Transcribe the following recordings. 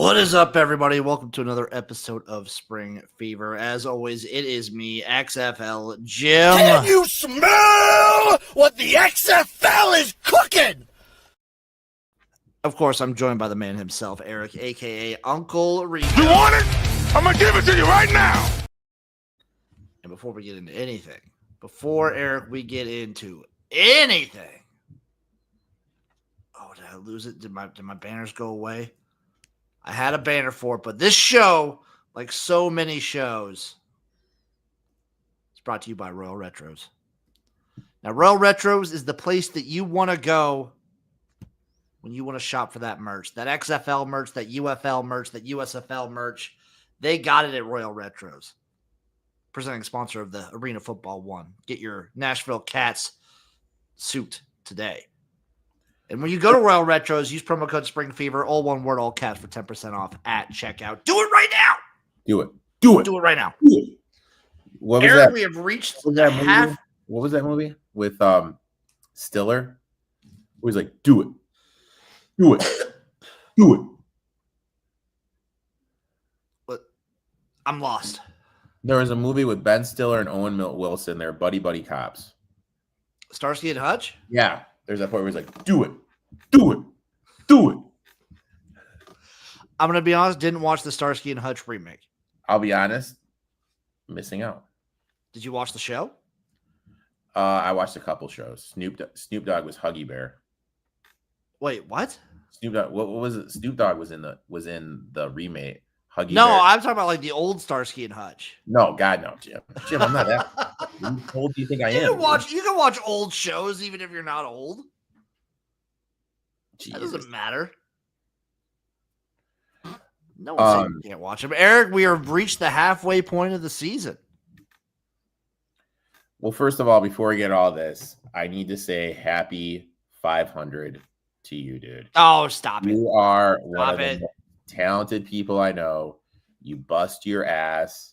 What is up, everybody? Welcome to another episode of Spring Fever. As always, it is me, XFL Jim. Can you smell what the XFL is cooking? Of course, I'm joined by the man himself, Eric, a.k.a. Uncle Rico. You want it? I'm going to give it to you right now. And before we get into anything, we get into anything. Oh, did I lose it? Did my banners go away? I had a banner for it, but this show, like so many shows, is brought to you by Royal Retros. Now, Royal Retros is the place that you want to go when you want to shop for that merch, that XFL merch, that UFL merch, that USFL merch. They got it at Royal Retros. Presenting sponsor of the Arena Football 1. Get your Nashville Cats suit today. And when you go to Royal Retros, use promo code SPRINGFEVER, all one word, all caps, for 10% off at checkout. Do it right now. Do it right now. Do it. What was Eric, that? we have reached that half. What was that movie with Stiller? Where he's like, do it. Do it. But I'm lost. There was a movie with Ben Stiller and Owen Wilson. They're buddy cops. Starsky and Hutch? Yeah. There's that point where he's like, do it. I'm going to be honest, didn't watch the Starsky and Hutch remake. I'll be honest, missing out. Did you watch the show? I watched a couple shows. Snoop Dogg was Huggy Bear. Wait, what? Snoop Dogg, what was it? Snoop Dogg was in the remake. Huggy No, Bear. I'm talking about like the old Starsky and Hutch. No, God, no, Jim. Jim, I'm not that. How old do you think I am? You can watch old shows even if you're not old. Jesus. That doesn't matter. No one said you can't watch them. Eric, we have reached the halfway point of the season. Well, first of all, before we get all this, I need to say happy 500 to you, dude. Oh, stop it. You are one of the most talented people I know. You bust your ass.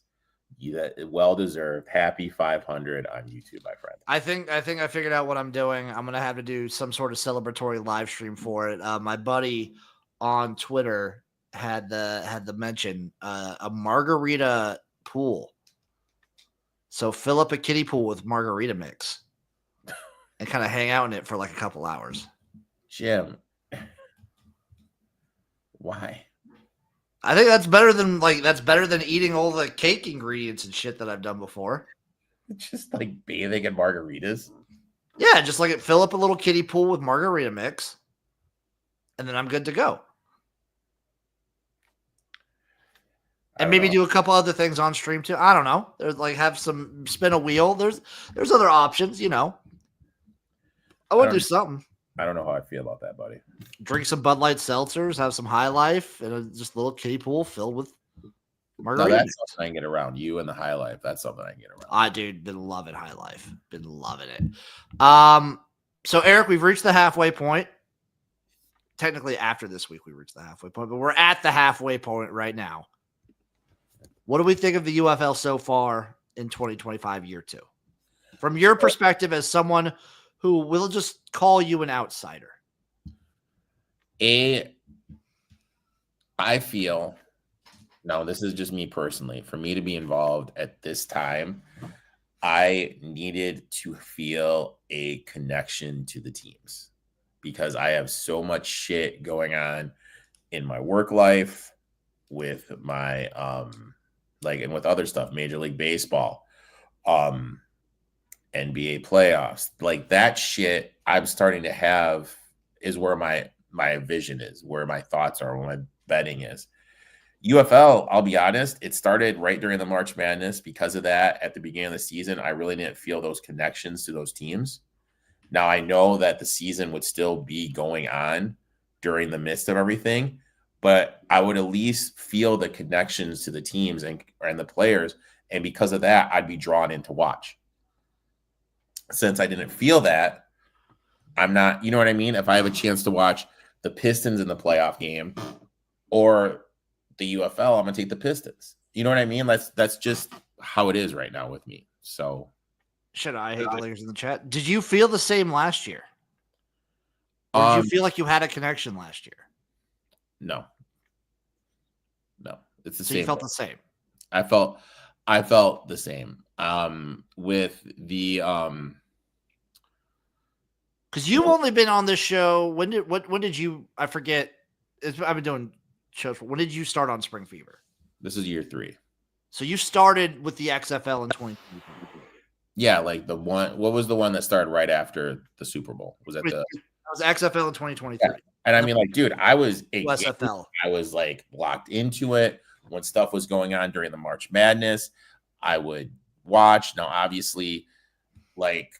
Well-deserved. Happy 500 on YouTube, my friend. I think I figured out what I'm doing. I'm going to have to do some sort of celebratory live stream for it. My buddy on Twitter had the mention a margarita pool. So fill up a kiddie pool with margarita mix and kind of hang out in it for like a couple hours. Jim, why? I think that's better than eating all the cake ingredients and shit that I've done before. Just like bathing in margaritas. Yeah, just like fill up a little kiddie pool with margarita mix, and then I'm good to go. And maybe do a couple other things on stream too. I don't know. There's like spin a wheel. There's other options, you know. I would do something. I don't know how I feel about that, buddy. Drink some Bud Light seltzers, have some High Life, and just a little kiddie pool filled with margarita. No, that's something I can get around. You and the High Life. That's something I can get around. Dude, been loving High Life. Been loving it. So Eric, we've reached the halfway point. Technically, after this week, we reached the halfway point, but we're at the halfway point right now. What do we think of the UFL so far in 2025 year 2? From your perspective as someone who will just call you an outsider. I feel, no, this is just me personally, for me to be involved at this time, I needed to feel a connection to the teams because I have so much shit going on in my work life with my, and with other stuff, Major League Baseball, NBA playoffs, like that shit I'm starting to have is where my vision is, where my thoughts are, where my betting is. UFL, I'll be honest, it started right during the March Madness. Because of that, at the beginning of the season, I really didn't feel those connections to those teams. Now I know that the season would still be going on during the midst of everything, but I would at least feel the connections to the teams and the players. And because of that, I'd be drawn in to watch. Since I didn't feel that, I'm not, you know what I mean? If I have a chance to watch the Pistons in the playoff game or the UFL, I'm going to take the Pistons. You know what I mean? That's just how it is right now with me. So. Should I hate the Lakers in the chat? Did you feel the same last year? Or did you feel like you had a connection last year? No. No, it's the So same. you felt the same. I felt the same. With the because you've only been on this show. When did you? I forget. I've been doing shows. When did you start on Spring Fever? This is year 3. So you started with the XFL in 2023. Yeah, like the one. What was the one that started right after the Super Bowl? Was that the? That was XFL in 2023. Yeah. And I mean, like, dude, I was USFL. I was like locked into it when stuff was going on during the March Madness. I would watch. Now, obviously, like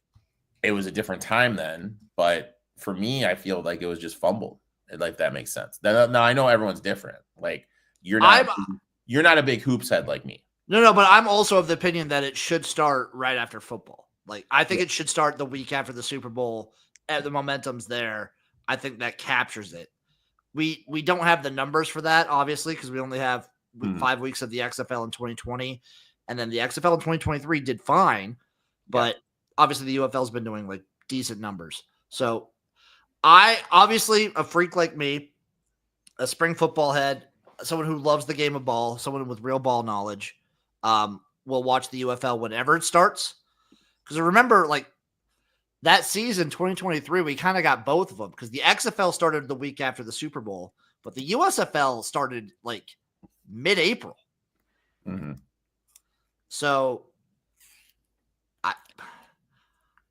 it was a different time then, but for me, I feel like it was just fumbled. Like that makes sense. Now I know everyone's different. Like you're not a big hoops head like me. No, but I'm also of the opinion that it should start right after football. Like I think it should start the week after the Super Bowl. The momentum's there. I think that captures it. We don't have the numbers for that, obviously, because we only have 5 weeks of the XFL in 2020, and then the XFL in 2023 did fine, but obviously the UFL's been doing like decent numbers. So I obviously a freak like me, a spring football head, someone who loves the game of ball, someone with real ball knowledge, will watch the UFL whenever it starts. Because I remember like that season, 2023, we kind of got both of them because the XFL started the week after the Super Bowl, but the USFL started like mid-April. Mm-hmm. So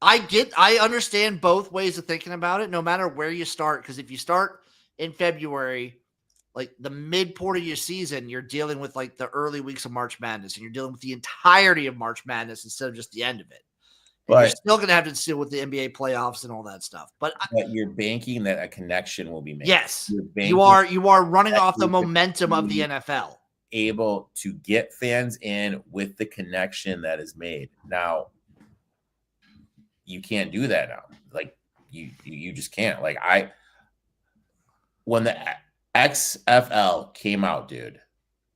I understand both ways of thinking about it, no matter where you start. Because if you start in February, like the midpoint of your season, you're dealing with like the early weeks of March Madness, and you're dealing with the entirety of March Madness instead of just the end of it. But you're still going to have to deal with the NBA playoffs and all that stuff. But you're banking that a connection will be made. Yes, you are running off the momentum of the NFL. Able to get fans in with the connection that is made. Now, you can't do that now. Like you just can't. Like when the XFL came out, dude,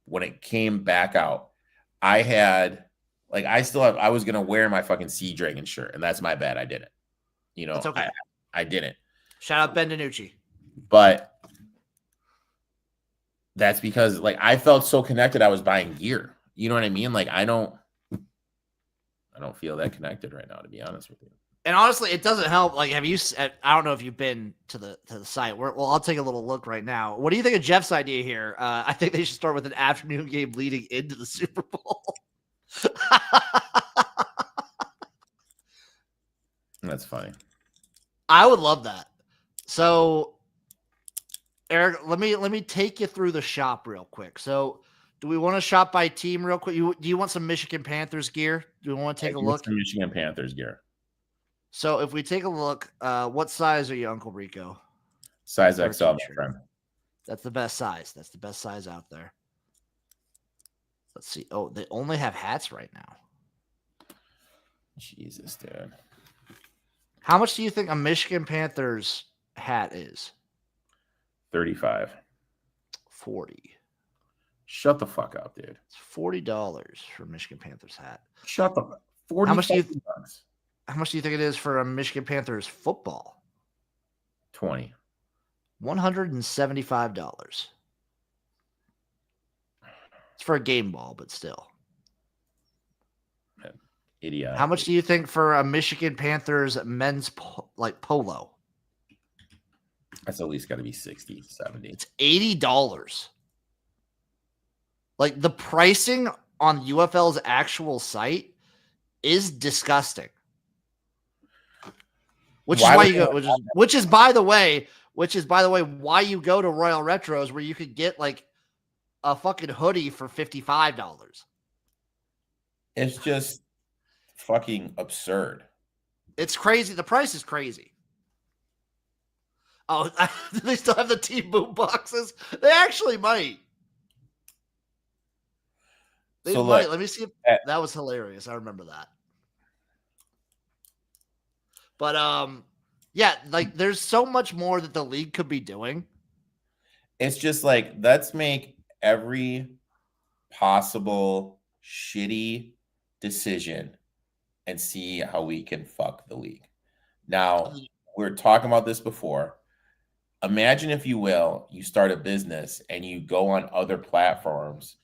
when it came back out, I had like I was gonna wear my fucking Sea Dragon shirt, and that's my bad. I didn't. You know, it's okay. I didn't. Shout out Ben DiNucci. But that's because like I felt so connected. I was buying gear. You know what I mean? Like I don't feel that connected right now, to be honest with you. And honestly, it doesn't help. Like, have you? I don't know if you've been to the site. Well, I'll take a little look right now. What do you think of Jeff's idea here? I think they should start with an afternoon game leading into the Super Bowl. That's funny. I would love that. So, Eric, let me take you through the shop real quick. So, do we want to shop by team real quick? Do you want some Michigan Panthers gear? Do we want to take a look? Some Michigan Panthers gear. So, if we take a look, what size are you, Uncle Rico? Size XL, my friend. That's the best size. That's the best size out there. Let's see. Oh, they only have hats right now. Jesus, dude. How much do you think a Michigan Panthers hat is? 35. 40. Shut the fuck up, dude. It's $40 for a Michigan Panthers hat. Shut the fuck. 40. How much do you think it is for a Michigan Panthers football? 20. $175. It's for a game ball, but still. Idiot. How much do you think for a Michigan Panthers men's polo? That's at least got to be 60, 70. It's $80. Like the pricing on UFL's actual site is disgusting. Which is by the way why you go to Royal Retros where you could get like a fucking hoodie for $55. It's just fucking absurd. It's crazy. The price is crazy. Oh, do they still have the team boot boxes? They actually might. They might. Look, let me see if that was hilarious. I remember that. But yeah, like there's so much more that the league could be doing. It's just like let's make every possible shitty decision and see how we can fuck the league. Now, we're talking about this before. Imagine, if you will, you start a business and you go on other platforms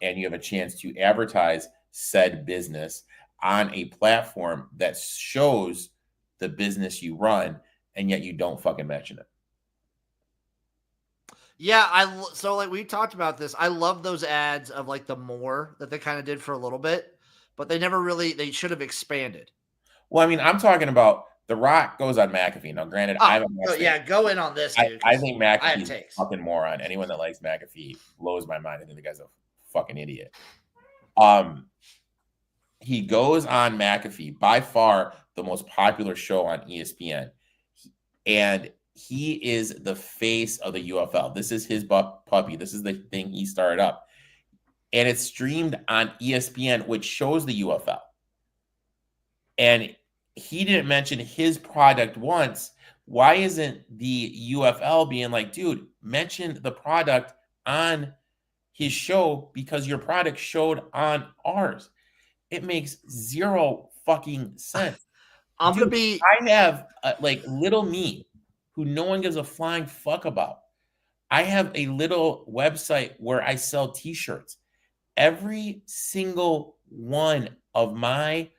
and you have a chance to advertise said business on a platform that shows the business you run, and yet you don't fucking mention it. Yeah, so like we talked about this. I love those ads of like the more that they kind of did for a little bit, but they never really. They should have expanded. Well, I mean, I'm talking about The Rock goes on McAfee. Now, granted, I'm yeah, go in on this, dude. I think I have McAfee's a takes. fucking moron. Anyone that likes McAfee blows my mind. I think the guy's a fucking idiot. He goes on McAfee, by far the most popular show on ESPN, and he is the face of the UFL. This is his puppy. This is the thing he started up, and it's streamed on ESPN, which shows the UFL. And he didn't mention his product once. Why isn't the UFL being like, dude, mention the product on his show because your product showed on ours? It makes zero fucking sense. I'm gonna be. I have like little me, who no one gives a flying fuck about. I have a little website where I sell T-shirts. Every single one of my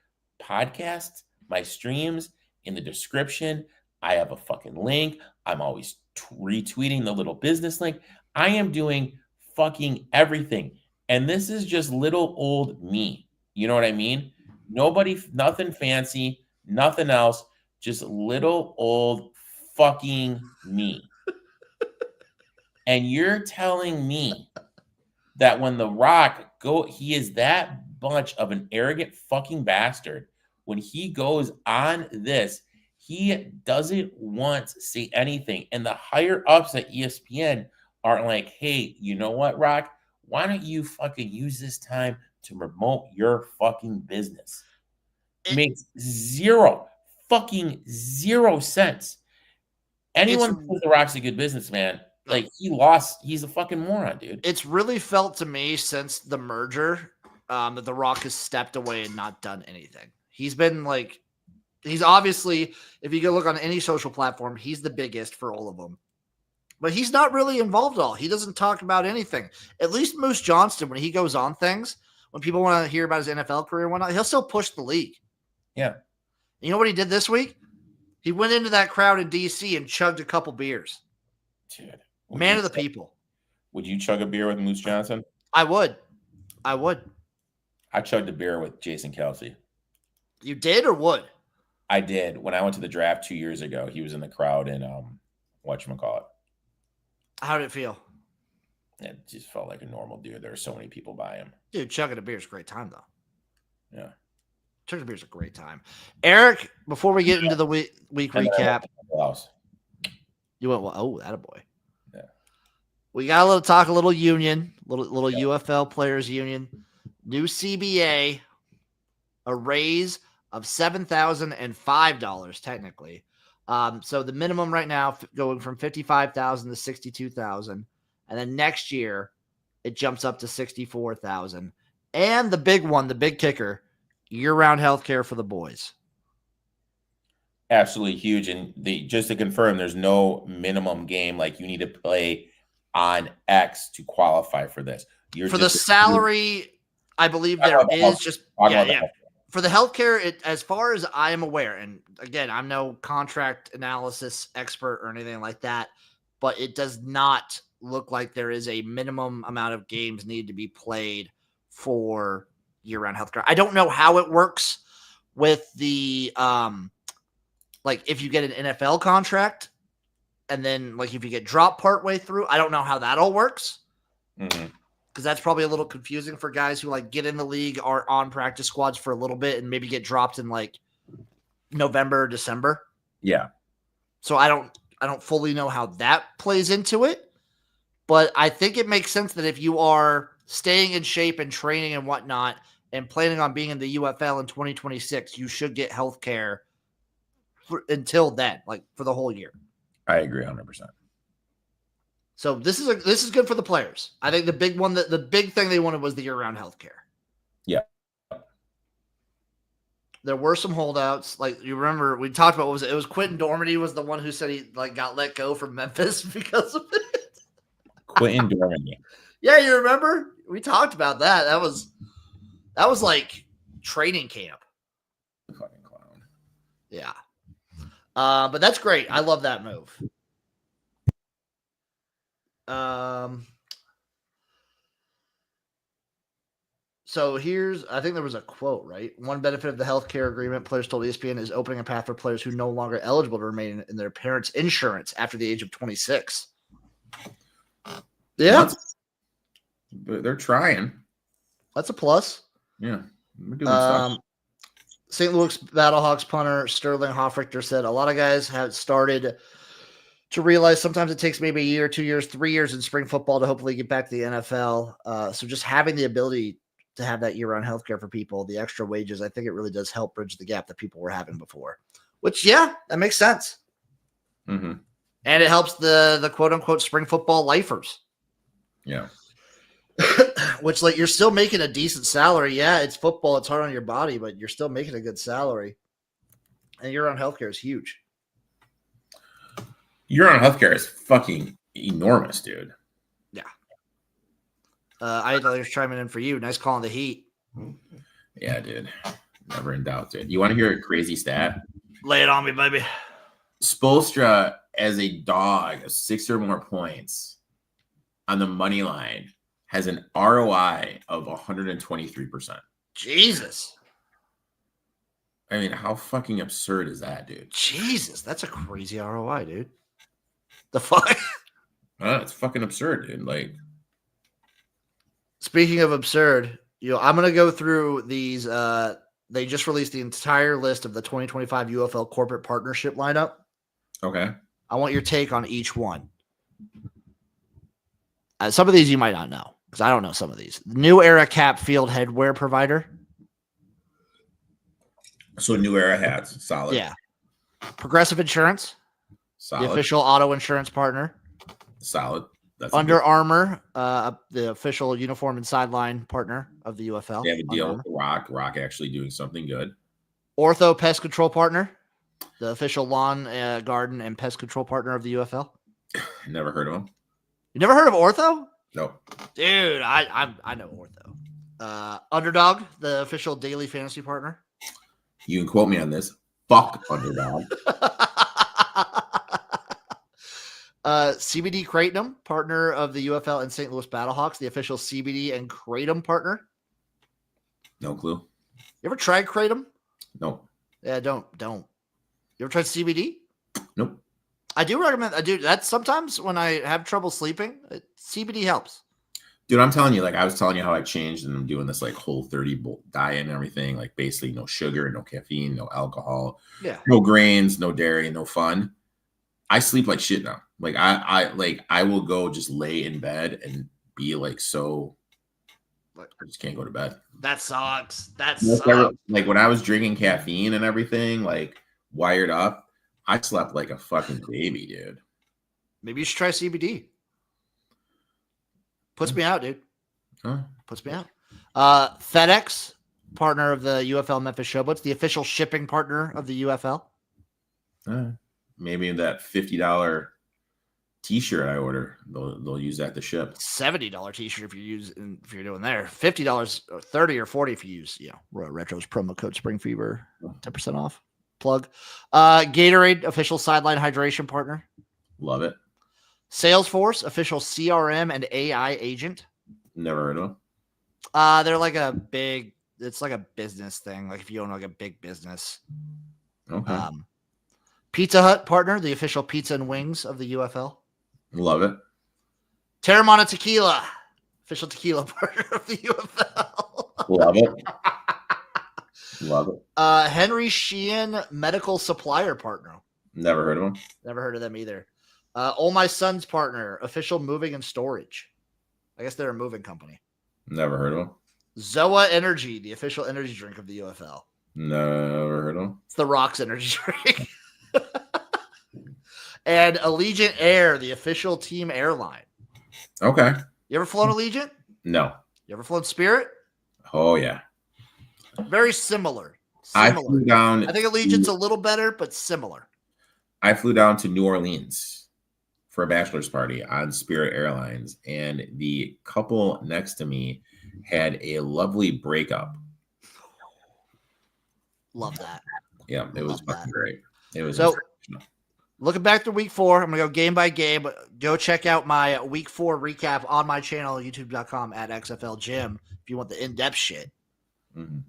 podcasts, my streams, in the description, I have a fucking link. I'm always retweeting the little business link. I am doing fucking everything. And this is just little old me. You know what I mean? Nothing fancy, nothing else, just little old fucking me. And you're telling me that when The Rock he is that much of an arrogant fucking bastard. When he goes on this, he doesn't once say anything. And the higher ups at ESPN are like, hey, you know what, Rock? Why don't you fucking use this time to promote your fucking business? It makes fucking zero sense. Anyone who thinks The Rock's a good businessman, like he's a fucking moron, dude. It's really felt to me since the merger that The Rock has stepped away and not done anything. He's been like, he's obviously, if you go look on any social platform, he's the biggest for all of them. But he's not really involved at all. He doesn't talk about anything. At least Moose Johnston, when he goes on things, when people want to hear about his NFL career and whatnot, he'll still push the league. Yeah. You know what he did this week? He went into that crowd in DC and chugged a couple beers. Dude. Man of the people. Would you chug a beer with Moose Johnson? I would. I chugged a beer with Jason Kelsey. You did or would? I did. When I went to the draft 2 years ago, he was in the crowd in whatchamacallit. How did it feel? It just felt like a normal dude. There were so many people by him. Dude, chugging a beer is a great time, though. Yeah. Chugging a beer is a great time. Eric, before we get into the week recap. You went, well, oh, attaboy. Yeah. We got a little union, little UFL players union. New CBA, a raise of $7,005 technically. So the minimum right now going from $55,000 to $62,000, and then next year it jumps up to $64,000. And the big one, the big kicker, year-round healthcare for the boys. Absolutely huge. And just to confirm, there's no minimum game. Like you need to play on X to qualify for this. For the salary, I believe there is just for the healthcare. As far as I am aware, and again, I'm no contract analysis expert or anything like that, but it does not look like there is a minimum amount of games need to be played for year-round healthcare. I don't know how it works with the like if you get an NFL contract and then like if you get dropped partway through, I don't know how that all works. Mm-hmm. Because that's probably a little confusing for guys who like get in the league, are on practice squads for a little bit, and maybe get dropped in like November or December. Yeah. So I don't fully know how that plays into it, but I think it makes sense that if you are staying in shape and training and whatnot, and planning on being in the UFL in 2026, you should get health care until then, like for the whole year. I agree 100%. So this is good for the players. I think the big thing they wanted was the year-round health care. Yeah. There were some holdouts. Like you remember, we talked about what was it? It was Quentin Dormady was the one who said he like got let go from Memphis because of it. Quentin Dormady. Yeah, you remember? We talked about that. That was like training camp. Fucking clown. Yeah. But that's great. I love that move. So I think there was a quote, right? One benefit of the healthcare agreement, players told ESPN, is opening a path for players who no longer eligible to remain in their parents' insurance after the age of 26. Yeah. But they're trying. That's a plus. Yeah. We're doing stuff. St. Louis Battlehawks punter Sterling Hoffrichter said a lot of guys have started to realize sometimes it takes maybe a year, 2 years, 3 years in spring football to hopefully get back to the NFL. So just having the ability to have that year-round healthcare for people, the extra wages, I think it really does help bridge the gap that people were having before. Which, yeah, that makes sense. Mm-hmm. And it helps the quote-unquote spring football lifers. Yeah. Which, like, you're still making a decent salary. Yeah, it's football. It's hard on your body, but you're still making a good salary. And year-round healthcare is huge. Year-round healthcare is fucking enormous, dude. Yeah. I thought he was chiming in for you. Nice call on the Heat. Yeah, dude. Never in doubt, dude. You want to hear a crazy stat? Lay it on me, baby. Spoelstra as a dog of 6 or more points on the money line has an ROI of 123%. Jesus. I mean, how fucking absurd is that, dude? Jesus, that's a crazy ROI, dude. The fuck? It's fucking absurd, dude. Like, speaking of absurd, I'm gonna go through these. They just released the entire list of the 2025 UFL corporate partnership lineup. okay. I want your take on each one. Some of these you might not know because I don't know some of these. New Era Cap Field headwear provider. So New Era hats, solid. Yeah. Progressive Insurance, Solid. the official auto insurance partner. Solid. That's Under Armour, the official uniform and sideline partner of the UFL. They have a deal Under with Rock. Rock actually doing something good. Ortho Pest Control Partner, the official lawn, garden, and pest control partner of the UFL. Never heard of them. You never heard of Ortho? No. Dude, I know Ortho. Underdog, the official daily fantasy partner. You can quote me on this. Fuck Underdog. CBD Kratom, partner of the UFL and St. Louis Battlehawks, the official CBD and Kratom partner. No clue. You ever tried Kratom? No. Yeah, don't. You ever tried CBD? Nope. I do recommend. I do. That's sometimes when I have trouble sleeping, CBD helps. Dude, I'm telling you, like I was telling you how I changed and I'm doing this like Whole30 diet and everything. Like basically no sugar, no caffeine, no alcohol, no grains, no dairy, no fun. I sleep like shit now. Like I will go just lay in bed and be like so. I just can't go to bed. That sucks. Like when I was drinking caffeine and everything, like wired up, I slept like a fucking baby, dude. Maybe you should try CBD. Puts me out, dude. Huh? Puts me out. FedEx, partner of the UFL Memphis Showboats, the official shipping partner of the UFL. Maybe that $50 T-shirt I order, they'll use that to ship. $70 T-shirt if you're doing there. $50 or $30 or $40 if you use Royal Retro's promo code Spring Fever, 10% off. Plug. Gatorade, official sideline hydration partner. Love it. Salesforce, official CRM and AI agent. Never heard of them. They're like it's like a business thing. Like if you own like a big business. Okay. Pizza Hut partner, the official pizza and wings of the UFL. Love it. Terramana Tequila, official tequila partner of the UFL. Love it. Love it. Henry Sheehan, medical supplier partner. Never heard of them. Never heard of them either. All My Son's partner, official moving and storage. I guess they're a moving company. Never heard of them. Zoa Energy, the official energy drink of the UFL. Never heard of them. It's the Rock's energy drink. And Allegiant Air, the official team airline. Okay. You ever flown Allegiant? No. You ever flown Spirit? Oh, yeah. Very similar. I Similar. flew down. I think Allegiant's a little better, but similar. I flew down to New Orleans for a bachelor's party on Spirit Airlines, and the couple next to me had a lovely breakup. Love that. Yeah, it was fucking great. It was so. Looking back to week 4, I'm going to go game by game. Go check out my week 4 recap on my channel, youtube.com @XFL Jim, if you want the in-depth shit. Mm-hmm.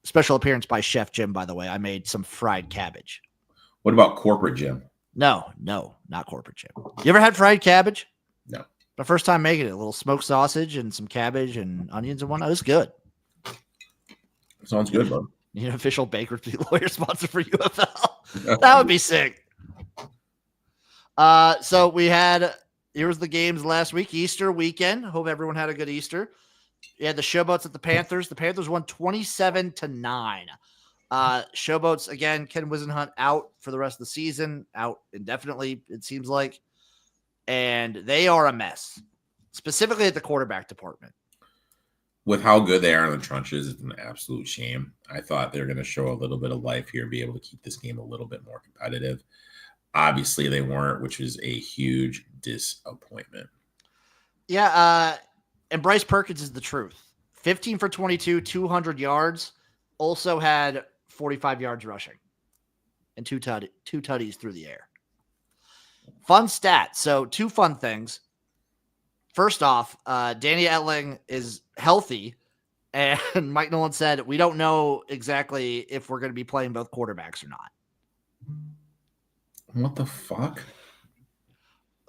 Special appearance by Chef Jim, by the way. I made some fried cabbage. What about corporate Jim? No, not corporate Jim. You ever had fried cabbage? No. My first time making it. A little smoked sausage and some cabbage and onions and whatnot. It was good. Sounds good, bud. You know, official bankruptcy lawyer sponsor for UFL. That would be sick. So here's the games last week, Easter weekend. Hope everyone had a good Easter. You had the Showboats at the Panthers. The Panthers won 27-9. Showboats, again, Ken Wisenhunt out for the rest of the season, out indefinitely, it seems like. And they are a mess, specifically at the quarterback department. With how good they are in the trenches, it's an absolute shame. I thought they were going to show a little bit of life here, be able to keep this game a little bit more competitive. Obviously, they weren't, which is a huge disappointment. Yeah, and Bryce Perkins is the truth. 15 for 22, 200 yards. Also had 45 yards rushing and two tutties through the air. Fun stat. So 2 fun things. First off, Danny Etling is healthy, and Mike Nolan said, we don't know exactly if we're going to be playing both quarterbacks or not. What the fuck?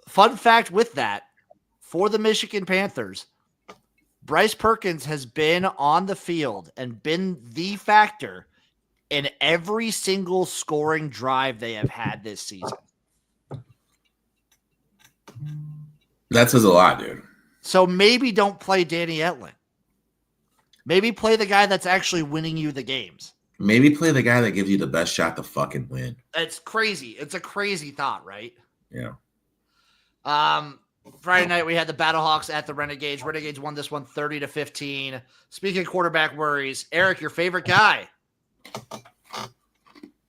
Fun fact with that, for the Michigan Panthers, Bryce Perkins has been on the field and been the factor in every single scoring drive they have had this season. That says a lot, dude. So maybe don't play Danny Etling. Maybe play the guy that's actually winning you the games. Maybe play the guy that gives you the best shot to fucking win. It's crazy. It's a crazy thought, right? Yeah. Friday night we had the Battlehawks at the Renegades. Renegades won this one 30-15. Speaking of quarterback worries, Eric, your favorite guy.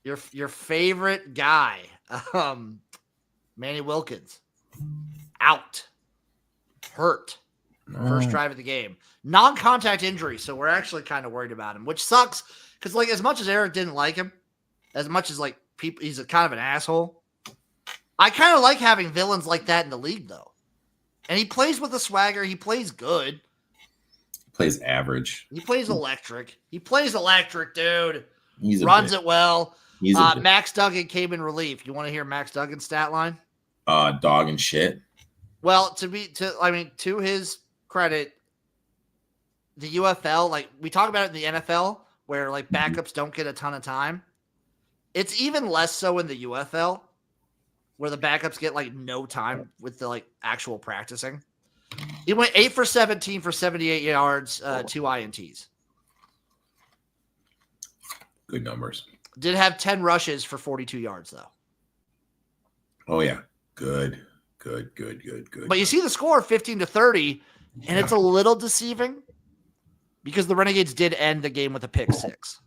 Your favorite guy. Manny Wilkins. Out. Hurt. First drive of the game. Non-contact injury, so we're actually kind of worried about him, which sucks because, like, as much as Eric didn't like him, as much as, like, people, he's a kind of an asshole. I kind of like having villains like that in the league, though. And he plays with a swagger. He plays good. He plays average. He plays electric. He plays electric, dude. He's runs it well. He's Max Duggan came in relief. You want to hear Max Duggan's stat line? Dog and shit. Well, to his credit, the UFL, like we talk about it in the NFL, where like backups don't get a ton of time. It's even less so in the UFL, where the backups get like no time with the like actual practicing. He went 8 for 17 for 78 yards, 2 INTs. Good numbers. Did have 10 rushes for 42 yards though. Oh yeah, good. But you see the score 15-30, and it's a little deceiving because the Renegades did end the game with a pick 6.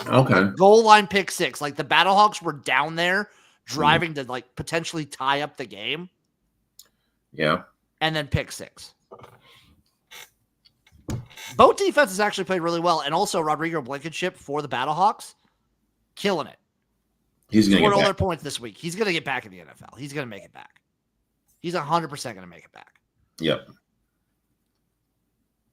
Okay. Goal line pick 6. Like the Battlehawks were down there driving to like potentially tie up the game. Yeah. And then pick 6. Both defenses actually played really well. And also Rodrigo Blankenship for the Battlehawks, killing it. He's going to scored get all back. their points this week. He's going to get back in the NFL. He's going to make it back. He's 100% going to make it back. Yep.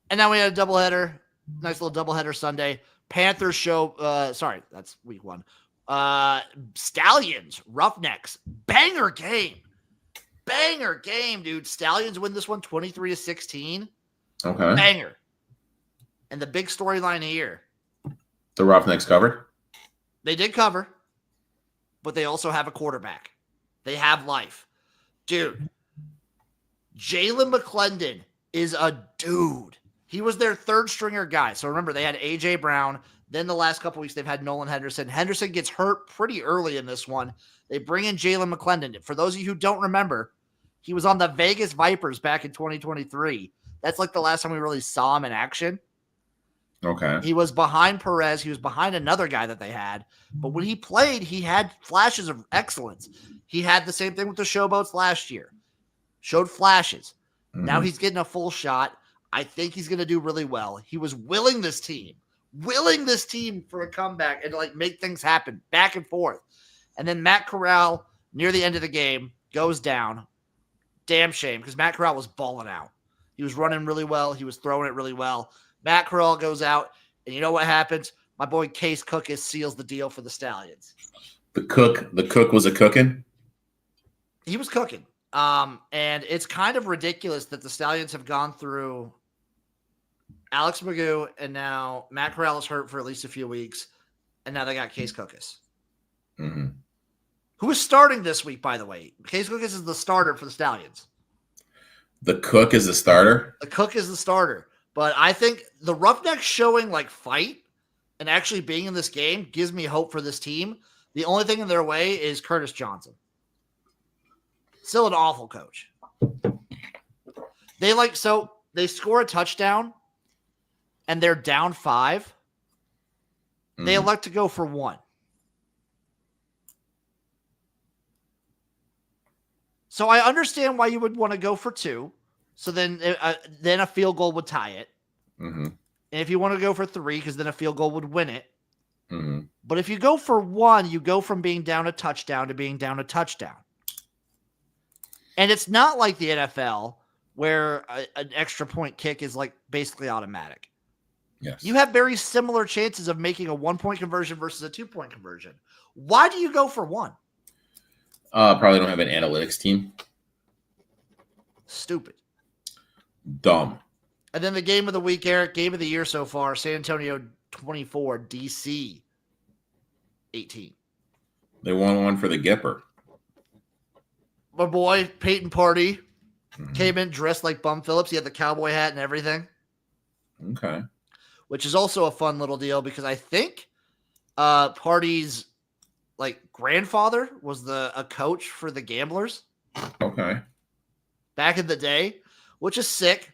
And now we had a doubleheader. Nice little doubleheader Sunday. Panthers show. That's week 1. Stallions, Roughnecks, banger game, dude. Stallions win this one 23-16. Okay. Banger. And the big storyline here, The Roughnecks covered. they did cover, but they also have a quarterback. They have life, dude. Jalen McClendon is a dude. He was their third stringer guy. So remember, they had A.J. Brown. Then the last couple weeks, they've had Nolan Henderson. Henderson gets hurt pretty early in this one. They bring in Jalen McClendon. For those of you who don't remember, he was on the Vegas Vipers back in 2023. That's like the last time we really saw him in action. Okay. He was behind Perez. He was behind another guy that they had. But when he played, he had flashes of excellence. He had the same thing with the Showboats last year. Showed flashes. Now he's getting a full shot. I think he's going to do really well. He was willing this team for a comeback and to like make things happen back and forth. And then Matt Corral near the end of the game goes down. Damn shame because Matt Corral was balling out. He was running really well. He was throwing it really well. Matt Corral goes out, and you know what happens? My boy Case Cookus seals the deal for the Stallions. The cook was a cooking? He was cooking. And it's kind of ridiculous that the Stallions have gone through Alex Magoo, and now Matt Corral is hurt for at least a few weeks, and now they got Case Cookus. Mm-hmm. Who is starting this week, by the way? Case Cookus is the starter for the Stallions. The cook is the starter? The cook is the starter. But I think the Roughnecks showing like fight and actually being in this game gives me hope for this team. The only thing in their way is Curtis Johnson. Still an awful coach. They score a touchdown and they're down 5. They elect to go for 1. So I understand why you would want to go for 2. So then a field goal would tie it. Mm-hmm. And if you want to go for 3, because then a field goal would win it. Mm-hmm. But if you go for 1, you go from being down a touchdown to being down a touchdown. And it's not like the NFL where an extra point kick is like basically automatic. Yes. You have very similar chances of making a 1-point conversion versus a 2-point conversion. Why do you go for 1? Probably don't have an analytics team. Stupid. Dumb. And then the game of the week, Eric, game of the year so far, San Antonio 24, DC 18. They won one for the Gipper. My boy, Peyton Party, came in dressed like Bum Phillips. He had the cowboy hat and everything. Okay. Which is also a fun little deal because I think Party's like grandfather was a coach for the Gamblers. Okay. Back in the day, which is sick.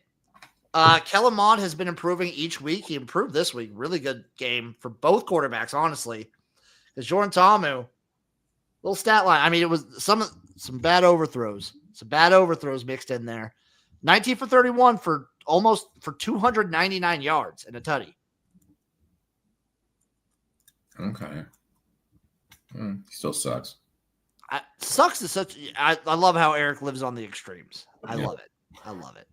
Kellen Mond has been improving each week. He improved this week. Really good game for both quarterbacks, honestly. Because Jordan Ta'amu, little stat line. I mean, it was some bad overthrows. Some bad overthrows mixed in there. 19 for 31 for 299 yards and a tutty. Okay. Still sucks. Sucks is such. I love how Eric lives on the extremes. I love it.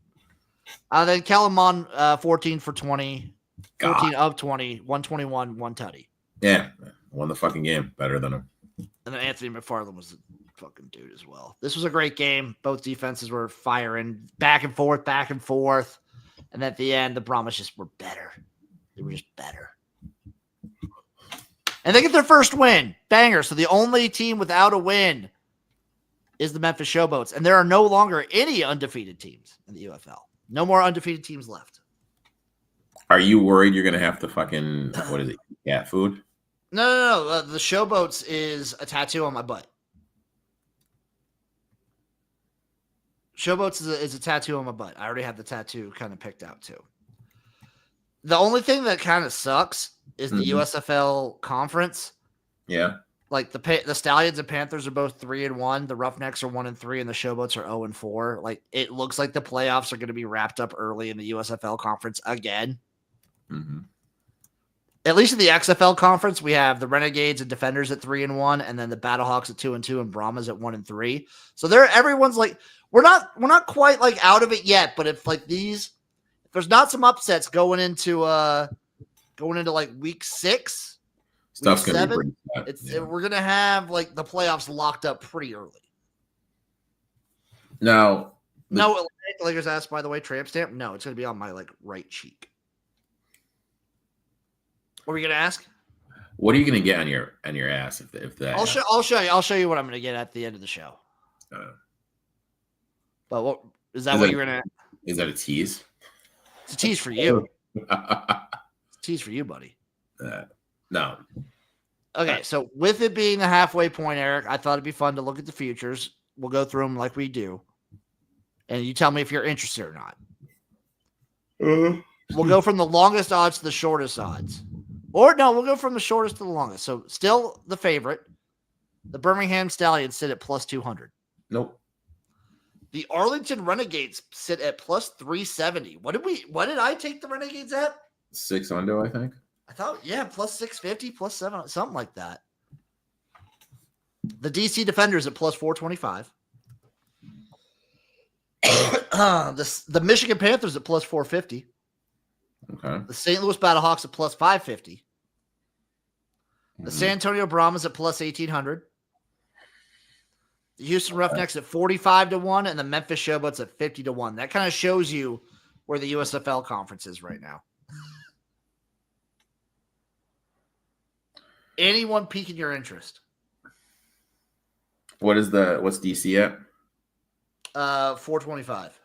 Then Kellen Mond, 14 for 20, 14 of 20, 121, 1 tutty. Yeah. Won the fucking game. Better than him. And then Anthony McFarland was a fucking dude as well. This was a great game. Both defenses were firing back and forth. And at the end, the Brahmas just were better. They were just better. And they get their first win. Banger. So the only team without a win is the Memphis Showboats. And there are no longer any undefeated teams in the UFL. No more undefeated teams left. Are you worried you're going to have to fucking, what is it, cat food? No. The Showboats is a tattoo on my butt. Showboats is a tattoo on my butt. I already have the tattoo kind of picked out too. The only thing that kind of sucks is the USFL conference. Yeah. Like the Stallions and Panthers are both 3-1. The Roughnecks are 1-3, and the Showboats are 0-4. Like it looks like the playoffs are going to be wrapped up early in the USFL conference again. Mm-hmm. At least in the XFL conference, we have the Renegades and Defenders at 3-1, and then the Battlehawks at 2-2, and Brahmas at 1-3. So everyone's like, we're not quite like out of it yet. But if there's not some upsets going into like week 6. Stuff's week gonna 7, be pretty set. We're gonna have like the playoffs locked up pretty early. Now, No, Lakers asked, by the way, tramp stamp. No, it's gonna be on my like right cheek. What were you gonna ask? what are you gonna get on your ass if that? I'll show you. I'll show you what I'm gonna get at the end of the show. But what is that? What you're gonna? Is that a tease? It's a tease for you. It's a tease for you, buddy. No. Okay, so with it being the halfway point, Eric, I thought it'd be fun to look at the futures. We'll go through them like we do, and you tell me if you're interested or not. We'll go from the longest odds to the shortest odds. Or no, we'll go from the shortest to the longest. So still the favorite. The Birmingham Stallions sit at plus 200. Nope. The Arlington Renegades sit at plus 370. What did I take the Renegades at? 6 under, I think. I thought, yeah, plus 650, plus 7, something like that. The DC Defenders at plus 425. The Michigan Panthers at plus 450. Okay. The St. Louis Battlehawks at plus 550. The San Antonio Brahmas at plus 1,800. The Houston Roughnecks at 45-1, and the Memphis Showboats at 50-1. That kind of shows you where the USFL conference is right now. Anyone piquing your interest? What's DC at? 425.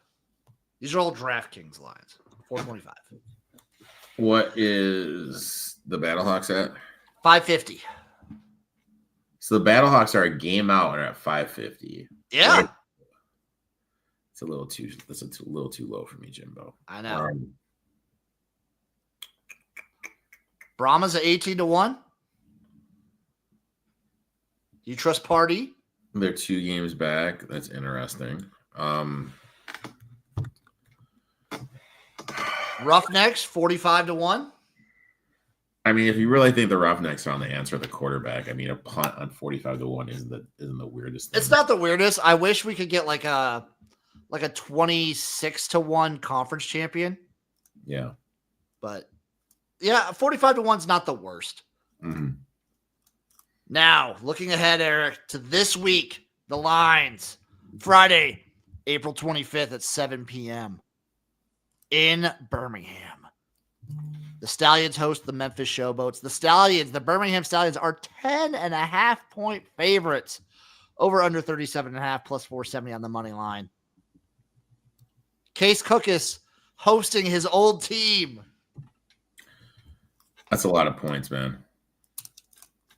These are all DraftKings lines. 425. What is the Battlehawks at? 550. So the Battlehawks are a game out and are at 550. Yeah. Right? It's a little too low for me, Jimbo. I know. Brahmas at 18-1. You trust Party? They're 2 games back. That's interesting. Roughnecks 45-1. I mean, if you really think the Roughnecks are on the answer, the quarterback, I mean, a punt on 45-1 isn't the weirdest thing. It's not the weirdest. I wish we could get like a 26-1 conference champion. Yeah. But yeah, 45-1 is not the worst. Mm-hmm. Now, looking ahead, Eric, to this week, the lines. Friday, April 25th at 7 p.m. in Birmingham. The Stallions host the Memphis Showboats. The Birmingham Stallions are 10.5-point favorites. Over under 37.5 plus 470 on the money line. Case Cookus hosting his old team. That's a lot of points, man.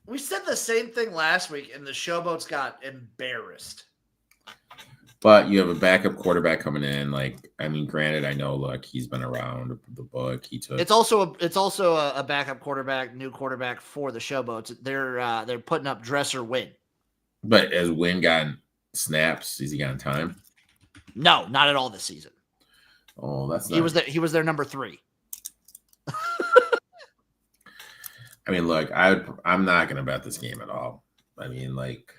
We said the same thing last week, and the Showboats got embarrassed. But you have a backup quarterback coming in. Like, I mean, granted, I know, look, he's been around the book. He took. It's also a backup quarterback, new quarterback for the Showboats. They're putting up Dresser Wynn. But has Wynn gotten snaps? Has he gotten time? No, not at all this season. Oh, that's he was their number 3. I mean, look, I'm not going to bet this game at all. I mean, like,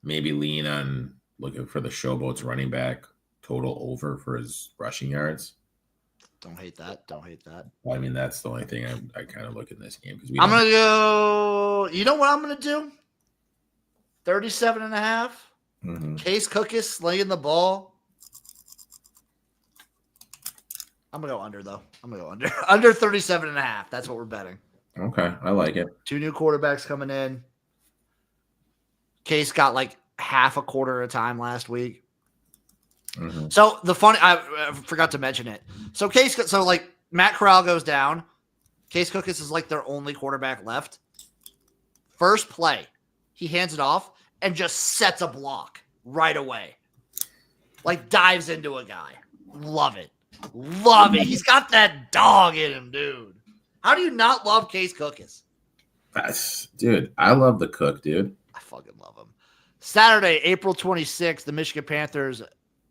maybe lean on looking for the Showboats running back total over for his rushing yards. Don't hate that. I mean, that's the only thing I kind of look in this game. Because I'm going to go, you know what I'm going to do? 37.5. Mm-hmm. Case Cookus slaying the ball. I'm going to go under, though. I'm going to go under. Under 37.5. That's what we're betting. Okay. I like it. 2 new quarterbacks coming in. Case got like half a quarter at a time last week. Mm-hmm. So I forgot to mention it. So like Matt Corral goes down. Case Cookus is like their only quarterback left. First play, he hands it off and just sets a block right away. Like dives into a guy. Love it. He's got that dog in him, dude. How do you not love Case Cookus? Dude, I love the cook, dude. I fucking love him. Saturday, April 26th, the Michigan Panthers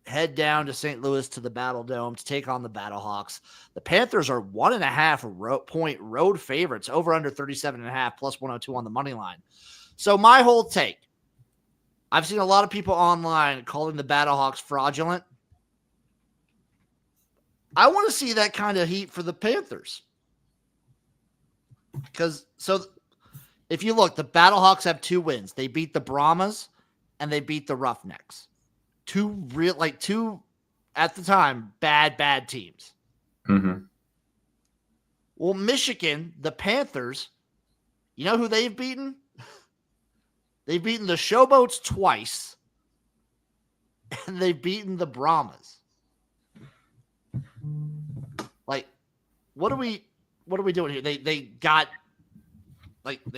head down to St. Louis to the Battle Dome to take on the Battlehawks. The Panthers are 1.5 point road favorites, over under 37.5 plus 102 on the money line. So my whole take, I've seen a lot of people online calling the Battlehawks fraudulent. I want to see that kind of heat for the Panthers. Because if you look, the Battlehawks have 2 wins. They beat the Brahmas and they beat the Roughnecks. 2 at the time, bad teams. Mm-hmm. Well, Michigan, the Panthers, you know who they've beaten? They've beaten the Showboats twice, and they've beaten the Brahmas. Like, what are we doing here? They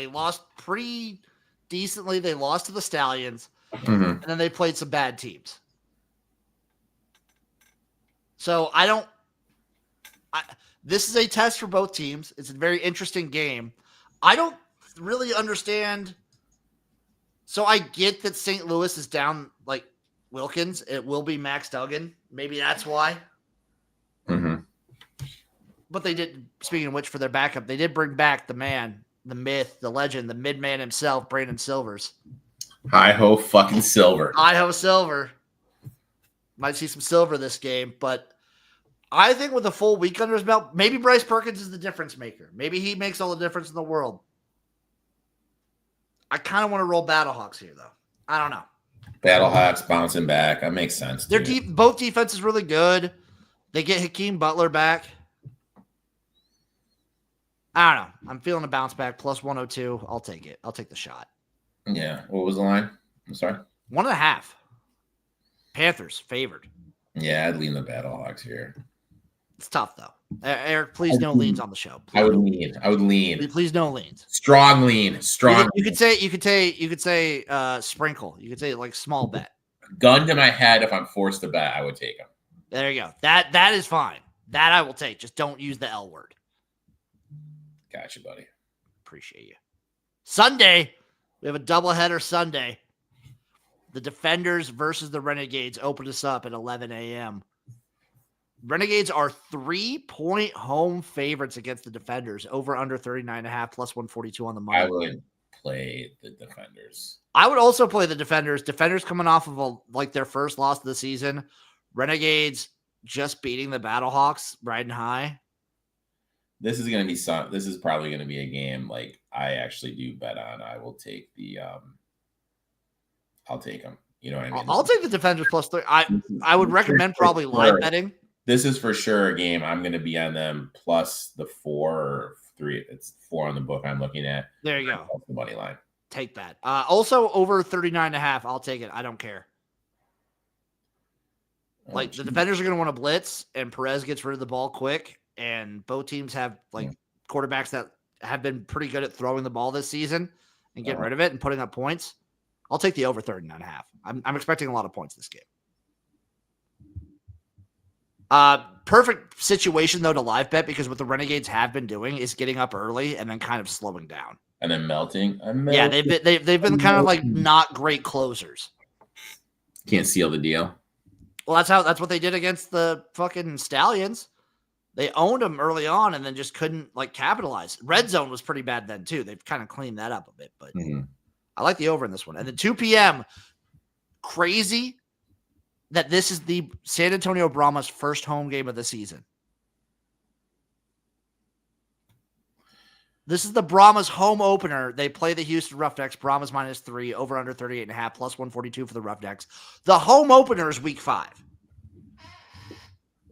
lost pretty decently. They lost to the Stallions, and then they played some bad teams. So This is a test for both teams. It's a very interesting game. I don't really understand. So I get that St. Louis is down like Wilkins. It will be Max Duggan. Maybe that's why. Mm-hmm. But they did, speaking of which, for their backup, they did bring back the man, the myth, the legend, the midman himself, Brandon Silvers. Hi-ho fucking Silver. Idaho Silver. Might see some silver this game, but I think with a full week under his belt, maybe Bryce Perkins is the difference maker. Maybe he makes all the difference in the world. I kind of want to roll Battlehawks here, though. I don't know. Battlehawks bouncing back. That makes sense. Their both defense is really good. They get Hakeem Butler back. I don't know. I'm feeling a bounce back. Plus 102. I'll take it. I'll take the shot. Yeah. What was the line? I'm sorry. 1.5. Panthers favored. Yeah, I'd lean the Battlehawks here. It's tough, though. Eric, please no leans on the show. Please. I would lean. Please no leans. Strong lean. Strong. You could say sprinkle. You could say like small bet. Gun to my head, if I'm forced to bet, I would take them. There you go. That is fine. That I will take. Just don't use the L word. Gotcha, buddy. Appreciate you. Sunday, we have a doubleheader Sunday. The Defenders versus the Renegades open us up at 11 a.m. Renegades are 3-point home favorites against the Defenders. Over under 39.5 plus 142 on the money. I would play the Defenders. I would also play the Defenders. Defenders coming off of their first loss of the season. Renegades just beating the Battlehawks riding high. This is going to be this is probably going to be a game like I actually do bet on. I will take I'll take them. You know what I mean? I'll take the Defenders plus 3. I would recommend probably live betting. This is for sure a game I'm going to be on them plus the 4 or 3. It's 4 on the book I'm looking at. There you go. That's the money line. Take that. Also over 39.5. I'll take it. I don't care. The Defenders are going to want to blitz, and Perez gets rid of the ball quick, and both teams have quarterbacks that have been pretty good at throwing the ball this season and getting rid of it and putting up points. I'll take the over 39.5. I'm expecting a lot of points this game. Perfect situation, though, to live bet because what the Renegades have been doing is getting up early and then kind of slowing down. And then melting. Yeah, they've been kind of like not great closers. Can't seal the deal. Well, that's what they did against the fucking Stallions. They owned them early on and then just couldn't capitalize. Red zone was pretty bad then too. They've kind of cleaned that up a bit, but I like the over in this one. And then 2 p.m. Crazy that this is the San Antonio Brahmas' first home game of the season. This is the Brahmas home opener. They play the Houston Roughnecks. Brahmas -3, over under 38.5, plus 142 for the Roughnecks. The home opener is week 5.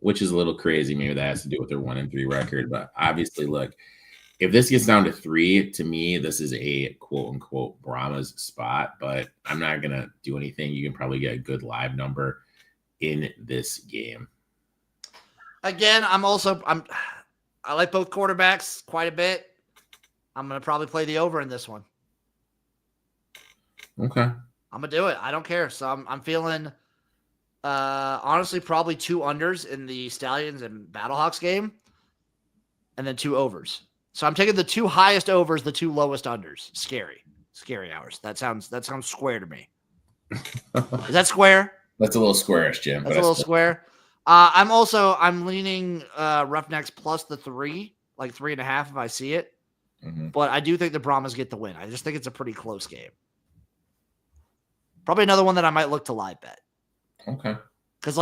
Which is a little crazy. Maybe that has to do with their 1-3 record. But obviously, look, if this gets down to 3, to me, this is a quote-unquote Brahmas spot. But I'm not going to do anything. You can probably get a good live number in this game. Again, I like both quarterbacks quite a bit. I'm going to probably play the over in this one. Okay. I'm going to do it. I don't care. So I'm feeling, honestly, probably 2 unders in the Stallions and Battlehawks game and then 2 overs. So I'm taking the 2 highest overs, the 2 lowest unders. Scary hours. That sounds square to me. Is that square? That's a little squarish, Jim. That's a little square. I'm leaning Roughnecks plus the 3, like 3.5 if I see it. Mm-hmm. But I do think the Brahmas get the win. I just think it's a pretty close game. Probably another one that I might look to live bet. Okay. Because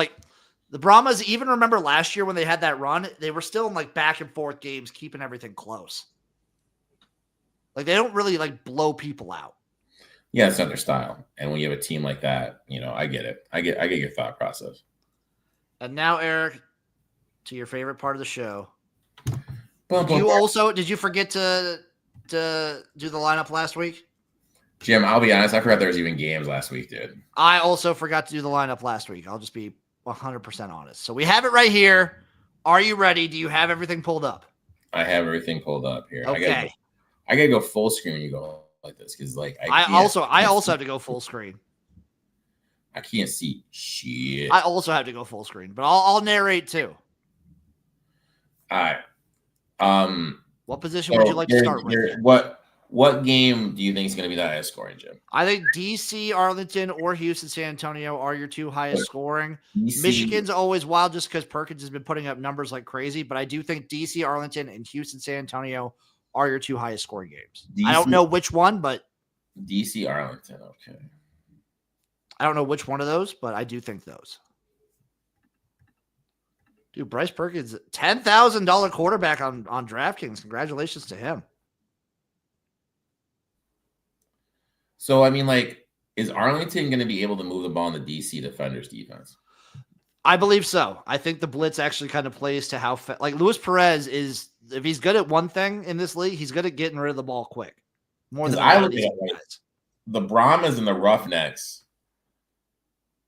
the Brahmas, even remember last year when they had that run, they were still in back and forth games, keeping everything close. They don't really blow people out. Yeah, it's not their style. And when you have a team like that, I get it. I get your thought process. And now, Eric, to your favorite part of the show. Did you forget to do the lineup last week? Jim, I'll be honest, I forgot there was even games last week, dude. I also forgot to do the lineup last week. I'll just be 100% honest. So we have it right here. Are you ready? Do you have everything pulled up? I have everything pulled up here. Okay. I gotta go full screen when you go like this because I also have to go full screen. I can't see shit. I also have to go full screen, but I'll narrate too. All right. What position would you like to start with? What game do you think is going to be the highest scoring, Jim? I think DC, Arlington, or Houston, San Antonio are your two highest scoring. DC, Michigan's always wild just because Perkins has been putting up numbers like crazy, but I do think DC, Arlington, and Houston, San Antonio are your two highest scoring games. I don't know which one, but DC, Arlington. Okay. I don't know which one of those, but I do think those. Dude, Bryce Perkins, $10,000 quarterback on DraftKings. Congratulations to him. So, I mean, like, is Arlington going to be able to move the ball in the DC defenders defense? I believe so. I think the blitz actually kind of plays to how like Luis Perez is. If he's good at one thing in this league, he's good at getting rid of the ball quick. More than I look at it, the Brahmas and the Roughnecks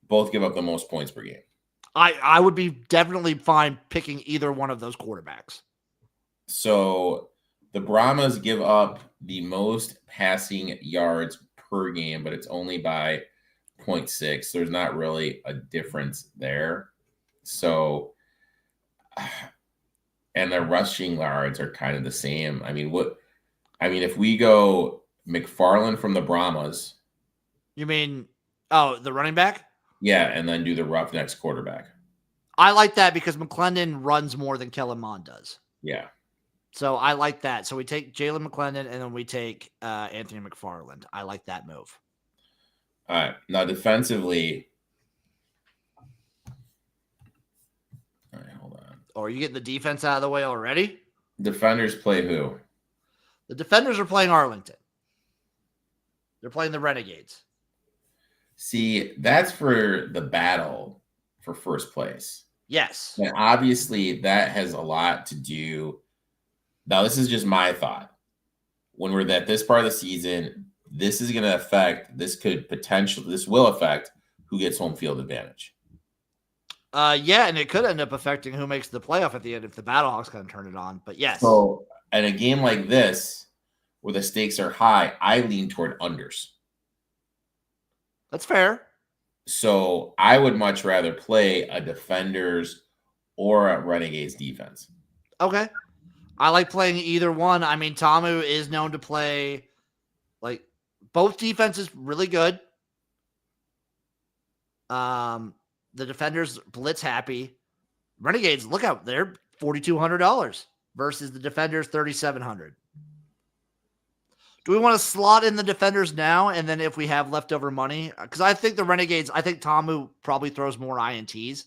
both give up the most points per game. I would be definitely fine picking either one of those quarterbacks. So the Brahmas give up the most passing yards per game, but it's only by 0.6. There's not really a difference there. So, and their rushing yards are kind of the same. I mean, if we go McFarland from the Brahmas. You mean, the running back? Yeah, and then do the Roughnecks quarterback. I like that because McClendon runs more than Kellen Mond does. Yeah. So I like that. So we take Jalen McClendon and then we take Anthony McFarland. I like that move. All right. Now defensively. All right, hold on. Oh, are you getting the defense out of the way already? Defenders play who? The defenders are playing Arlington. They're playing the Renegades. See, that's for the battle for first place. Yes. And obviously that has a lot to do. Now, this is just my thought. When we're at this part of the season, this is going to affect, this will affect who gets home field advantage. Yeah, and it could end up affecting who makes the playoff at the end if the Battlehawks kind of turn it on. But yes. So, in a game like this, where the stakes are high, I lean toward unders. That's fair. So, I would much rather play a Defenders or a Renegades defense. Okay. I like playing either one. I mean, Tamu is known to play, like, both defenses really good. The Defenders blitz happy. Renegades, look out, they're $4,200 versus the Defenders $3,700. Do we want to slot in the Defenders now, and then if we have leftover money? Because I think the Renegades, I think Tamu probably throws more INTs.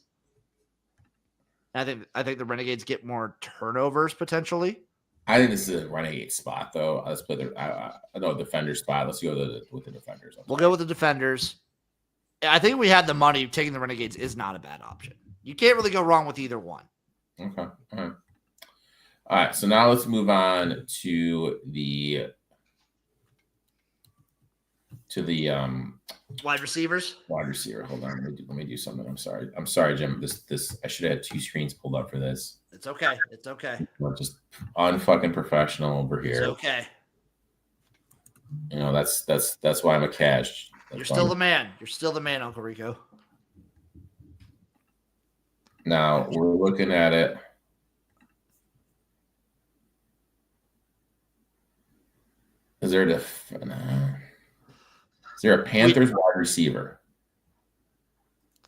I think the Renegades get more turnovers potentially. I think this is a Renegade spot, though. Let's play the Defender spot. Let's go with the Defenders. We'll go with the Defenders. I think we had the money. Taking the Renegades is not a bad option. You can't really go wrong with either one. Okay. All right. So now let's move on to the wide receivers. Wide receiver. Hold on. Let me do something. I'm sorry, Jim. This I should have had two screens pulled up for this. It's okay. It's okay. I'm just unfucking professional over here. It's okay. You know, that's why I'm a cash. You're still the man. You're still the man, Uncle Rico. Now we're looking at it. Is there a Panthers wide receiver?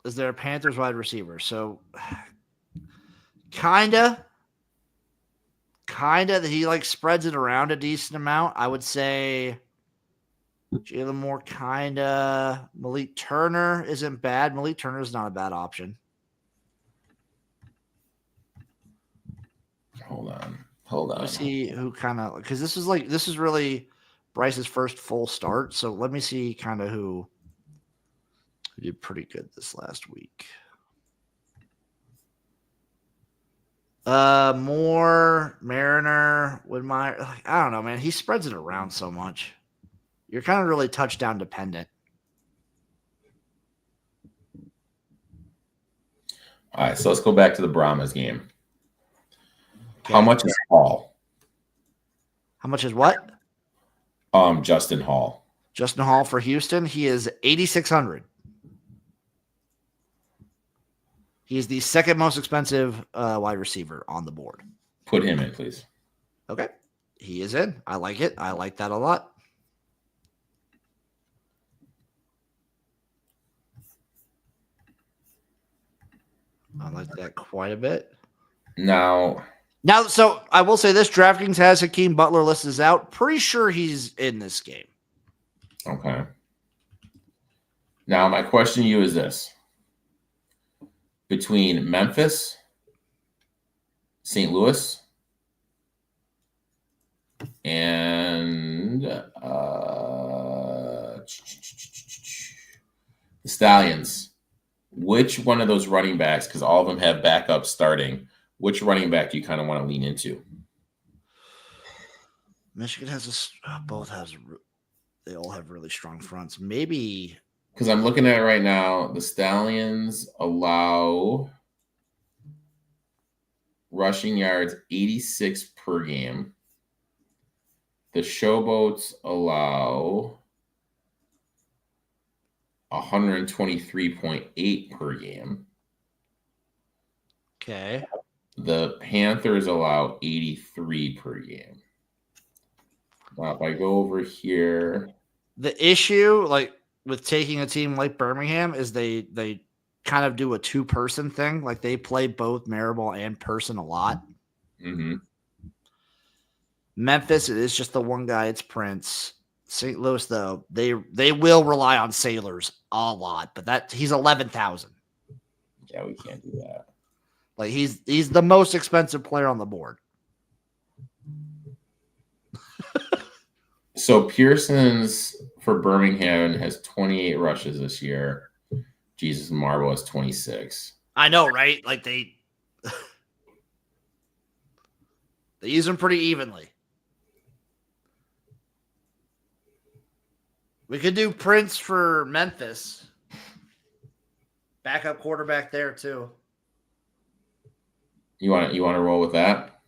Is there a Panthers wide receiver? So, kinda that he like spreads it around a decent amount. I would say Jalen Moore, kinda. Malik Turner isn't bad. Malik Turner is not a bad option. Hold on. Let's see who kind of, because this is really Bryce's first full start. So let me see kind of who did pretty good this last week. Moore, Mariner, Woodmeyer. I don't know, man. He spreads it around so much. You're kind of really touchdown dependent. All right, so let's go back to the Brahmas game. Okay. How much is Hall? How much is what? Justin Hall. Justin Hall for Houston. He is 8,600. He is the second most expensive wide receiver on the board. Put him in, please. Okay. He is in. I like it. I like that a lot. I like that quite a bit. Now, so I will say this: DraftKings has Hakeem Butler listed out. Pretty sure he's in this game. okay. Now, my question to you is this. Between Memphis, St. Louis, and the Stallions, which one of those running backs, because all of them have backups starting, which running back do you kind of want to lean into? Michigan has they all have really strong fronts. Maybe because I'm looking at it right now, the Stallions allow rushing yards 86 per game. The Showboats allow 123.8 per game. Okay. The Panthers allow 83 per game. Now, if I go over here, the issue, like with taking a team like Birmingham, is they kind of do a 2-person thing. Like they play both Marable and Person a lot. mm-hmm. Memphis, it is just the one guy. It's Prince. St. Louis, though, they will rely on Sailors a lot, but he's 11,000. Yeah, we can't do that. Like he's the most expensive player on the board. So Pearson's for Birmingham has 28 rushes this year. Jesus Marble has 26. I know, right? Like they use them pretty evenly. We could do Prince for Memphis. Backup quarterback there too. You want to roll with that?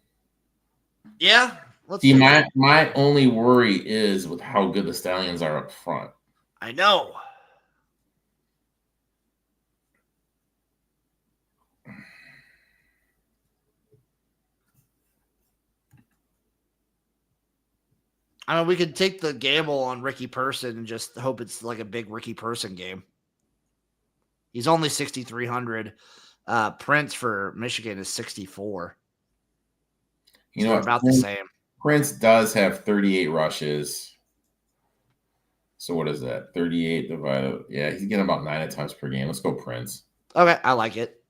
Yeah. Let's see. My only worry is with how good the Stallions are up front. I know. I mean, we could take the gamble on Ricky Person and just hope it's like a big Ricky Person game. He's only 6,300. Prince for Michigan is 64. You know, about the same. Prince does have 38 rushes. So what is that? 38 divided. Yeah, he's getting about 9 attempts per game. Let's go Prince. Okay, I like it.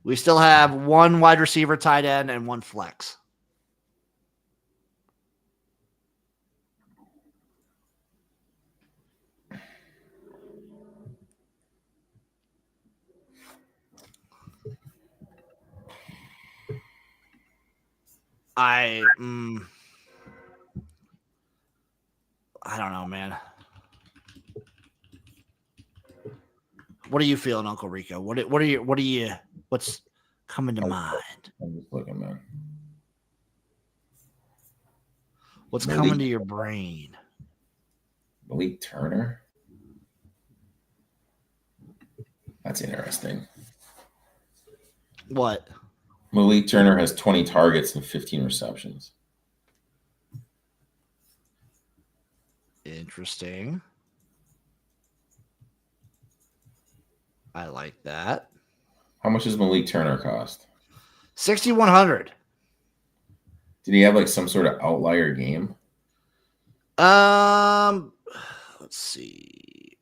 We still have one wide receiver, tight end, and one flex. I don't know, man. What are you feeling, Uncle Rico? What's coming to mind? I'm just looking, man. What's coming to your brain? Malik Turner? That's interesting. What? Malik Turner has 20 targets and 15 receptions. Interesting. I like that. How much does Malik Turner cost? 6,100. Did he have like some sort of outlier game? Let's see.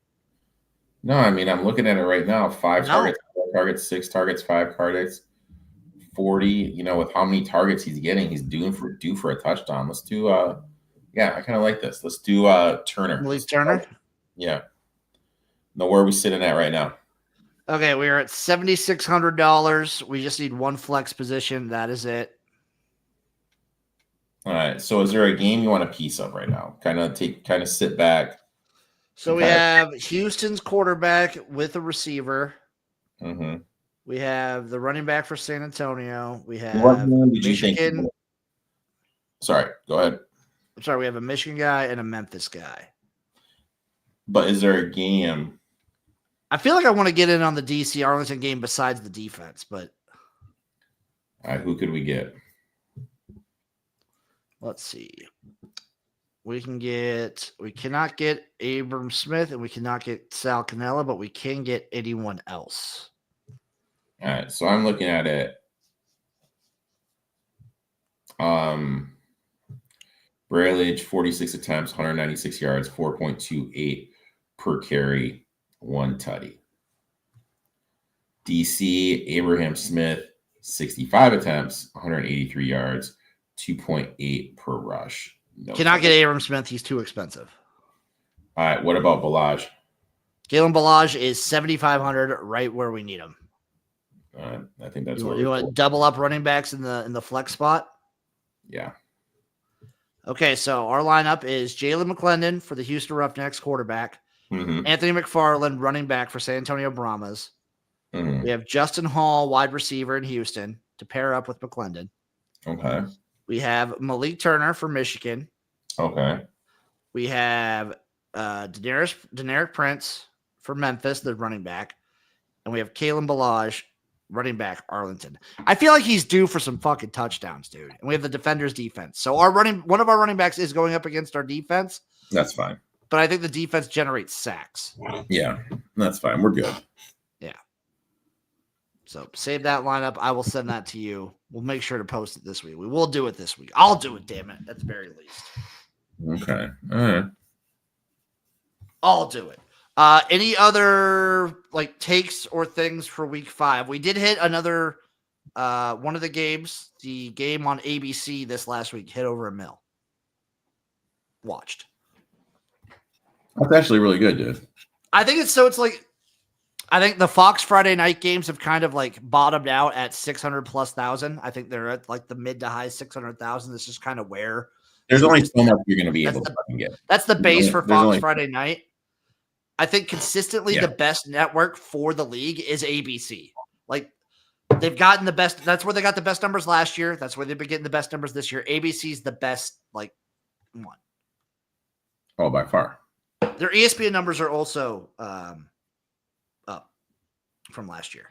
No, I mean I'm looking at it right now. 5 targets, 4 targets, 6 targets, 5 targets, 40. You know, with how many targets he's getting, he's due for a touchdown. Let's do yeah, I kind of like this. Let's do Turner. Malik Turner? Yeah. Know where are we sitting at right now? Okay, we are at $7,600. We just need one flex position. That is it. All right. So is there a game you want a piece of right now? Kind of sit back. So we have Houston's quarterback with a receiver. Mm-hmm. We have the running back for San Antonio. We have Michigan. Sorry, go ahead. I'm sorry, we have a Michigan guy and a Memphis guy. But is there a game? I feel like I want to get in on the DC Arlington game besides the defense, but All right, who could we get? Let's see. We cannot get Abram Smith and we cannot get Sal Cannella, but we can get anyone else. All right, so I'm looking at it. Braillage, 46 attempts, 196 yards, 4.28 per carry, 1 tutty. DC, Abraham Smith, 65 attempts, 183 yards, 2.8 per rush. No Cannot tutty. get Abram Smith. He's too expensive. All right, what about Balaj? Galen Balaj is 7,500, right where we need him. I think that's You want to double up running backs in the flex spot? Yeah. Okay, so our lineup is Jalen McClendon for the Houston Roughnecks quarterback, Mm-hmm. Anthony McFarland running back for San Antonio Brahmas. Mm-hmm. We have Justin Hall wide receiver in Houston to pair up with McClendon. Okay. We have Malik Turner for Michigan. Okay. We have Deneric Prince for Memphis, the running back, and we have Kalen Balaj, running back, Arlington. I feel like he's due for some fucking touchdowns, dude. And we have the defender's defense. So one of our running backs is going up against our defense. That's fine. But I think the defense generates sacks. Yeah, that's fine. We're good. Yeah. So save that lineup. I will send that to you. We'll make sure to post it this week. We will do it this week. I'll do it, damn it, at the very least. Okay. All right. I'll do it. Any other like takes or things for week 5? We did hit another one of the games. The game on ABC this last week hit over 1 million. Watched. That's actually really good, dude. I think it's like I think the Fox Friday night games have kind of like bottomed out at 600,000+. I think they're at like the mid to high 600,000. This is kind of where there's only so much you're going to be able to fucking get. That's the base for Fox only Friday night. I think consistently the best network for the league is ABC. Like they've gotten the best. That's where they got the best numbers last year. That's where they've been getting the best numbers this year. ABC's the best like one. Oh, by far. Their ESPN numbers are also up from last year.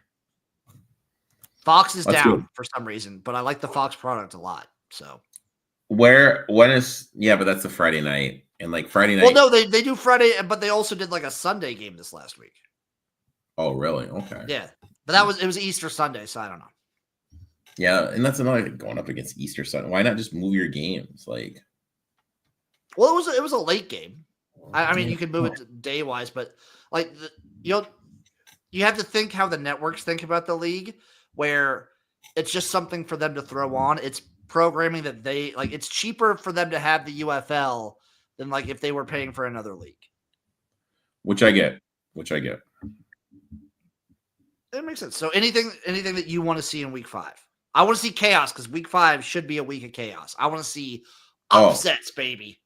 Fox is down for some reason, but I like the Fox product a lot. So when is but that's a Friday night. And like Friday night. Well, no, they do Friday, but they also did like a Sunday game this last week. Oh, really? Okay. Yeah, but it was Easter Sunday, so I don't know. Yeah, and that's another thing, going up against Easter Sunday. Why not just move your games? Like, well, it was a late game. I mean, you can move it day wise, but like you have to think how the networks think about the league, where it's just something for them to throw on. It's programming that they like. It's cheaper for them to have the UFL than like if they were paying for another league. Which I get. It makes sense. So anything that you want to see in week 5. I want to see chaos because week 5 should be a week of chaos. I want to see upsets, baby.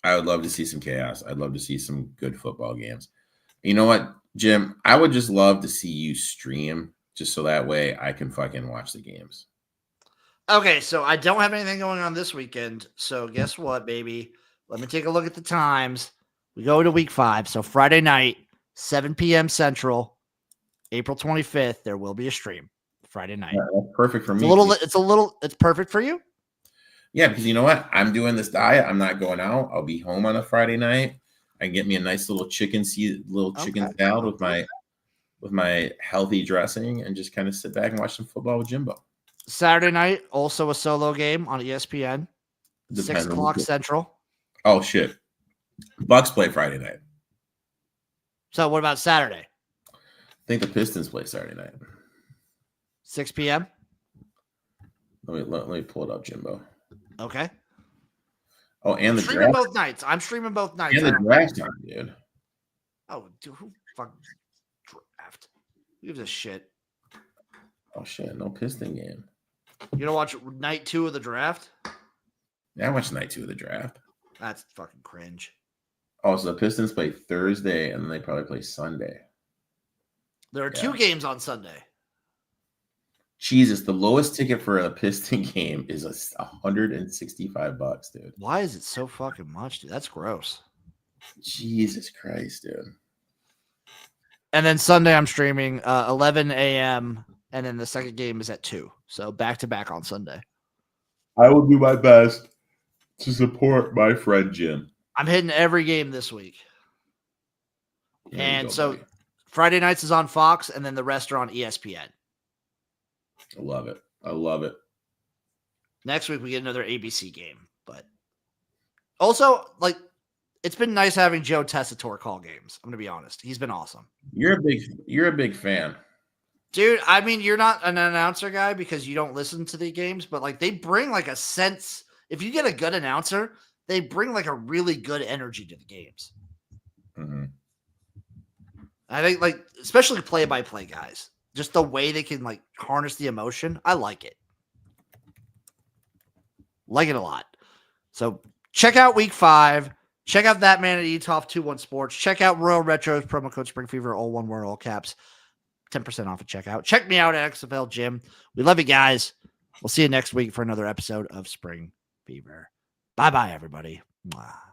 I would love to see some chaos. I'd love to see some good football games. You know what, Jim? I would just love to see you stream just so that way I can fucking watch the games. Okay, so I don't have anything going on this weekend. So guess what, baby? Let me take a look at the times. We go to week 5. So Friday night, 7 p.m. Central, April 25th, there will be a stream Friday night. Yeah, that's perfect for me. It's perfect for you? Yeah, because you know what? I'm doing this diet. I'm not going out. I'll be home on a Friday night. I can get me a nice little chicken salad with my healthy dressing and just kind of sit back and watch some football with Jimbo. Saturday night, also a solo game on ESPN. 6 o'clock Central. Oh, shit. Bucks play Friday night. So what about Saturday? I think the Pistons play Saturday night. 6 p.m.? Let me pull it up, Jimbo. Okay. Oh, and the streaming draft. both nights. I'm streaming both nights. And the draft time, dude. Oh, dude, who fucking draft? Who gives a shit? Oh, shit. No Piston game. You don't watch night 2 of the draft? Yeah, I watched night 2 of the draft. That's fucking cringe. Oh, so the Pistons play Thursday, and then they probably play Sunday. There are 2 games on Sunday. Jesus, the lowest ticket for a Piston game is $165, dude. Why is it so fucking much, dude? That's gross. Jesus Christ, dude. And then Sunday, I'm streaming 11 a.m. and then the second game is at 2. So back-to-back on Sunday. I will do my best to support my friend Jim. I'm hitting every game this week. There you And go, so buddy. Friday nights is on Fox, and then the rest are on ESPN. I love it. I love it. Next week we get another ABC game. But also, like, it's been nice having Joe Tessitore call games. I'm gonna be honest. He's been awesome. You're a big fan. Dude, I mean, you're not an announcer guy because you don't listen to the games, but like they bring like a sense. If you get a good announcer, they bring like a really good energy to the games. Mm-hmm. I think, like, especially play-by-play guys, just the way they can like harness the emotion. I like it. Like it a lot. So check out week 5. Check out that man at ETOF 21 Sports. Check out Royal Retro's promo code Spring Fever, all one word, all caps. 10% off at checkout. Check me out at XFL Gym. We love you guys. We'll see you next week for another episode of Spring Fever. Bye-bye, everybody. Mwah.